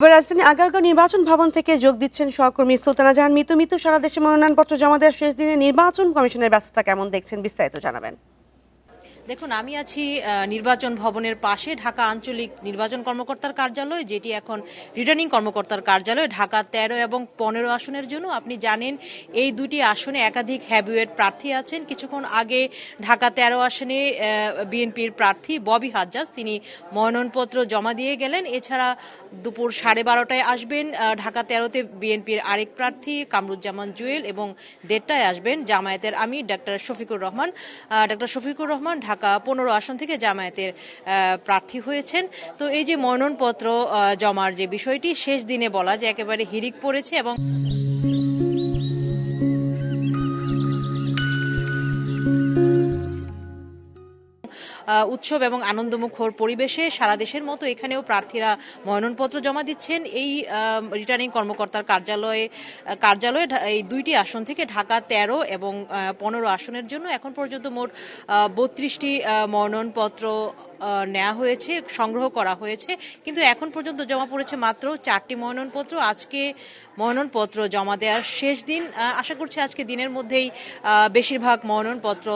রাজধানী আগারগাঁও নির্বাচন ভবন থেকে যোগ দিচ্ছেন সহকর্মী সুলতানা জাহান মিতু। সারা দেশে মনোনয়নপত্র জমা দেওয়ার শেষ দিনে নির্বাচন কমিশনের ব্যস্ততা কেমন দেখছেন, বিস্তারিত জানাবেন। দেখুন, আমি আছি নির্বাচন ভবনের পাশে ঢাকা আঞ্চলিক নির্বাচন কর্মকর্তার কার্যালয়, যেটি এখন রিটার্নিং কর্মকর্তার কার্যালয়। ঢাকা 13 এবং 15 আসনের জন্য আপনি জানেন এই দুটি আসনে একাধিক হ্যাভিওয়েট প্রার্থী আছেন। কিছুক্ষণ আগে ঢাকা 13 আসনে বিএনপির প্রার্থী ববি হাজ্জাজ তিনি মনোনয়নপত্র জমা দিয়ে গেলেন। এছাড়া দুপুর 12:30টায় আসবেন ঢাকা 13তে বিএনপির আরেক প্রার্থী কামরুজ্জামান জুয়েল, এবং 1:30টায় আসবেন জামায়াতের আমির ডাক্তার শফিকুর রহমান। ডাক্তার শফিকুর রহমান ঢাকা 15 আসন থেকে জামায়াতের প্রার্থী হয়েছেন। তো এই যে মনোনয়নপত্র জমার যে বিষয়টি শেষ দিনে বলা যে একেবারে হিড়িক পড়েছে, এবং উৎসব এবং আনন্দমুখর পরিবেশে সারা দেশের মতো এখানেও প্রার্থীরা মনোনয়নপত্র জমা দিচ্ছেন। এই রিটার্নিং কর্মকর্তার কার্যালয়ে এই দুইটি আসন থেকে ঢাকা 13 এবং 15 আসনের জন্য এখন পর্যন্ত মোট 32টি মনোনয়নপত্র নেওয়া হয়েছে, সংগ্রহ করা হয়েছে। কিন্তু এখন পর্যন্ত জমা পড়েছে মাত্র 4টি মনোনয়নপত্র। আজকে মনোনয়নপত্র জমা দেওয়ার শেষ দিন। আশা করছি আজকে দিনের মধ্যেই বেশিরভাগ মনোনয়নপত্র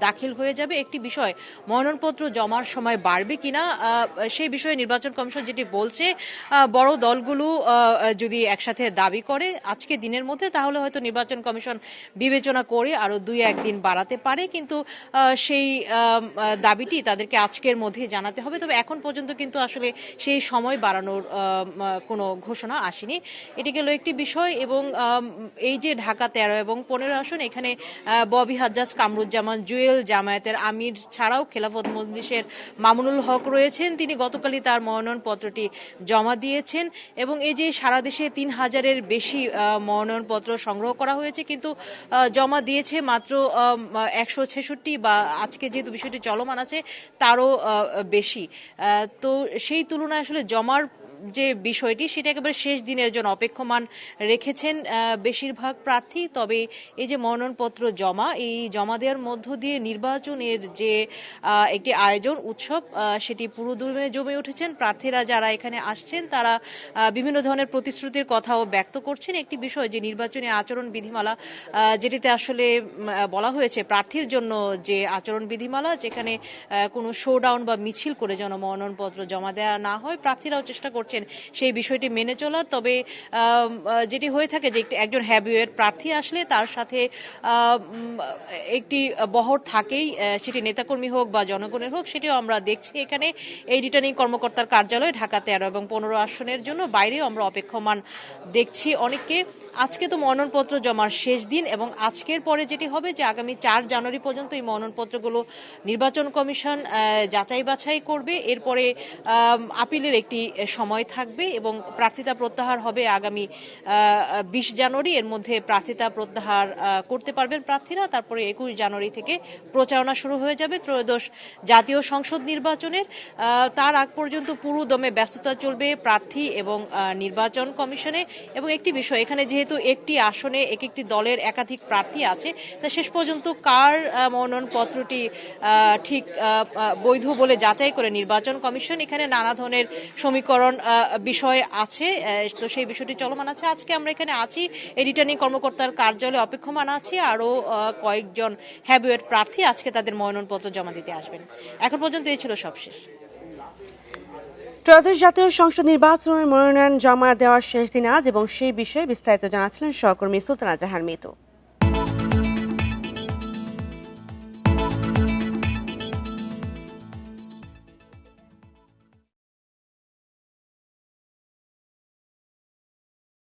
দাখিল হয়ে যাবে। একটি বিষয়, মনোনয়নপত্র জমার সময় বাড়বে কিনা সেই বিষয়ে নির্বাচন কমিশন যেটি বলছে, বড় দলগুলো যদি একসাথে দাবি করে আজকে দিনের মধ্যে, তাহলে হয়তো নির্বাচন কমিশন বিবেচনা করে আরো 2-1 দিন বাড়াতে পারে। কিন্তু সেই দাবিটি তাদেরকে আজকের মধ্যে জানাতে হবে। তবে এখন পর্যন্ত কিন্তু আসলে সেই সময় বাড়ানোর কোনো ঘোষণা আসেনি। এটি গেল একটি বিষয়। এবং এই যে ঢাকা 13 এবং 15 আসন, এখানে ববি হাজ্জাজ, কামরুজ্জামান জুয়েল, জামায়াতের আমির ছাড়াও খেলাফত মজলিসের মামুনুল হক রয়েছেন। তিনি গতকালই তার মনোনয়নপত্রটি জমা দিয়েছেন। এবং এই যে সারা দেশে 3000-এর বেশি মনোনয়নপত্র সংগ্রহ করা হয়েছে, কিন্তু জমা দিয়েছে মাত্র 166, বা আজকে যেহেতু বিষয়টি চলমান আছে তারও বেশি। তো সেই তুলনায় আসলে জমার যে বিষয়টি সেটা একেবারে শেষ দিনের জন্য অপেক্ষমান রেখেছেন বেশিরভাগ প্রার্থী। তবে এই যে মনোনয়নপত্র জমা, এই জমা দেওয়ার মধ্য দিয়ে নির্বাচনের যে একটি আয়োজন উৎসব, সেটি পুরোদমে জমে উঠেছেন। প্রার্থীরা যারা এখানে আসছেন তারা বিভিন্ন ধরনের প্রতিশ্রুতির কথাও ব্যক্ত করছেন। একটি বিষয় যে নির্বাচনী আচরণ বিধিমালা, যেটিতে আসলে বলা হয়েছে প্রার্থীর জন্য যে আচরণ বিধিমালা, যেখানে কোনো শোডাউন বা মিছিল করে যেন মনোনয়নপত্র জমা দেওয়া না হয়, প্রার্থীরাও চেষ্টা করছেন সেই বিষয়টি মেনে চলার। তবে যেটি হয়ে থাকে যে একজন হ্যাভিওয়েট প্রার্থী আসলে তার সাথে একটি বহর থাকেই, সেটি নেতাকর্মী হোক বা জনগণের হোক, সেটিও আমরা দেখছি এখানে এই রিটার্নিং কর্মকর্তার কার্যালয়ে ঢাকা 13 এবং 15 আসনের জন্য। বাইরেও আমরা অপেক্ষমান দেখছি অনেককে। আজকে তো মনোনয়নপত্র জমার শেষ দিন, এবং আজকের পরে যেটি হবে যে আগামী 4 জানুয়ারি পর্যন্ত এই মনোনয়নপত্রগুলো নির্বাচন কমিশন যাচাই বাছাই করবে। এরপরে আপিলের একটি সময় থাকবে এবং প্রার্থিতা প্রত্যাহার হবে আগামী 20 জানুয়ারি। এর মধ্যে প্রার্থিতা প্রত্যাহার করতে পারবেন প্রার্থীরা। তারপরে 21 জানুয়ারি থেকে প্রচারণা শুরু হয়ে যাবে ত্রয়োদশ জাতীয় সংসদ নির্বাচনের। তার আগ পর্যন্ত পুরো দমে ব্যস্ততা চলবে প্রার্থী এবং নির্বাচন কমিশনে। এবং একটি বিষয়, এখানে যেহেতু একটি আসনে একটি দলের একাধিক প্রার্থী আছে, তা শেষ পর্যন্ত কার মনোনয়নপত্রটি ঠিক বৈধ বলে যাচাই করে নির্বাচন কমিশন, এখানে নানা ধরনের সমীকরণ বিষয় আছে। তো সেই বিষয়টি চলমান আছে। আজকে আমরা এখানে আছি এই রিটার্নিং কর্মকর্তার কার্যালয়ে অপেক্ষমান আছি। আরও কয়েকজন হ্যাভিওয়েট প্রার্থী আজকে তাদের মনোনয়নপত্র জমা দিতে আসবেন। এখন পর্যন্ত এই ছিল সবশেষ। ত্রয়োদশ জাতীয় সংসদ নির্বাচনের মনোনয়ন জমা দেওয়ার শেষ দিন আজ, এবং সেই বিষয়ে বিস্তারিত জানাচ্ছিলেন সহকর্মী সুলতানা জাহান মিতু।